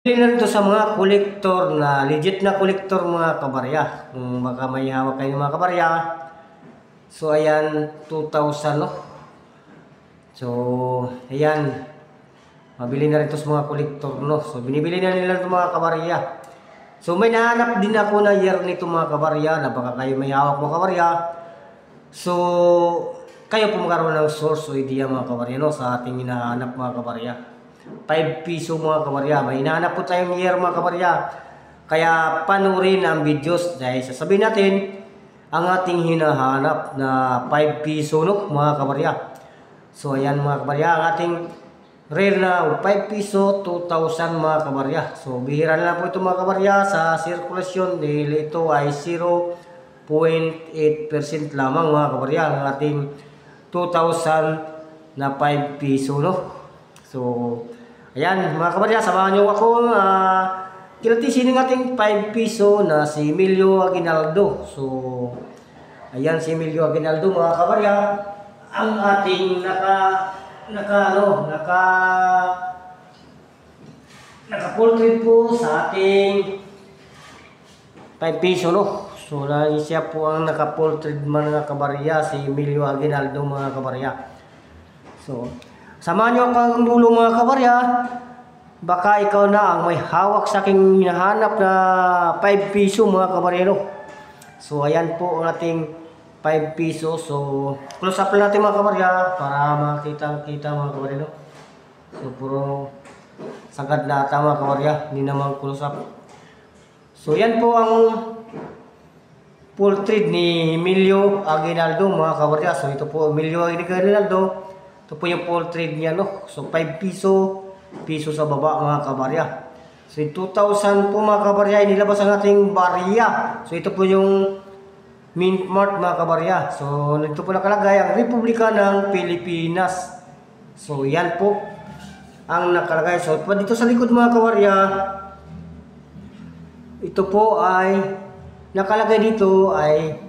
Pili na rin sa mga kolektor na legit na kolektor mga kabarya. Kung baka may hawak kayo mga kabarya. So ayan, 2,000 no. So ayan, mabili na rin sa mga kolektor no. So binibili na nila ito mga kabarya. So may nahanap din ako na year nito mga kabarya na baka kayo may hawak mga kabarya. So kayo po magkaroon ng source o idea mga kabarya no, sa ating hinahanap mga kabarya. 5 piso mga kabarya. May hinahanap po tayong year mga kabarya. Kaya panurin ang videos dahil sasabihin natin ang ating hinahanap na 5 piso no mga kabarya. So ayan mga kabarya, ang ating rare na 5 piso 2,000 mga kabarya. So bihira na lang po ito mga kabarya sa sirkulasyon dahil ito ay 0.8% lamang mga kabarya ang ating 2,000 na 5 piso no. So ayan mga kabarya, samahan nyo akong kilatisin ng ating 5 piso na si Emilio Aguinaldo. So ayan si Emilio Aguinaldo mga kabarya, ang ating naka-portrait po sa ating 5 piso no. So siya po ang naka-portrait mga kabarya, si Emilio Aguinaldo mga kabarya. So samahan nyo ang dulo mga kabarya. Baka ikaw na ang may hawak sa aking hinahanap na 5 piso mga kabarya no. So ayan po ang ating 5 piso. So close up lang natin mga kabarya para makita mga kabarya no. So puro sagad na ata mga kabarya, hindi naman close up. So yan po ang portrait ni Emilio Aguinaldo mga kabarya. So ito po Emilio Aguinaldo. Ito po yung portrait niya no. So 5 piso sa baba mga kabarya. So 2,000 po mga kabarya inilabas ang ating barya. So ito po yung Mint Mart mga kabarya. So ito po nakalagay ang Republika ng Pilipinas. So yan po ang nakalagay. So dito sa likod mga kabarya, ito po ay nakalagay dito ay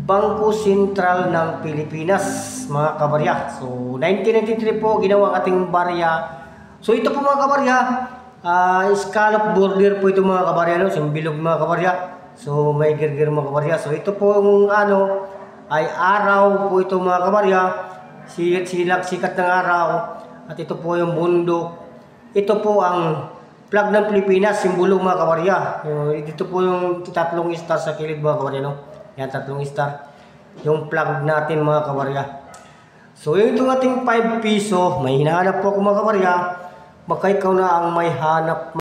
Bangko Sentral ng Pilipinas mga kabarya. So 1993 po ginawa ang ating barya. So ito po mga kabarya, scallop border po ito mga kabarya no, simbilog mga kabarya. So may girgir mga kabarya. So ito po yung ay araw po ito mga kabarya. Sikat ng araw. At ito po yung bundok. Ito po ang flag ng Pilipinas, simbolo mga kabarya. Dito po yung tatlong star sa kilid mga kabarya no. Yan, tatlong star. Yung flag natin mga kabarya. So yung itong ating 5 piso, may hinahanap po ako mga kabarya. Baka ikaw na ang may hanap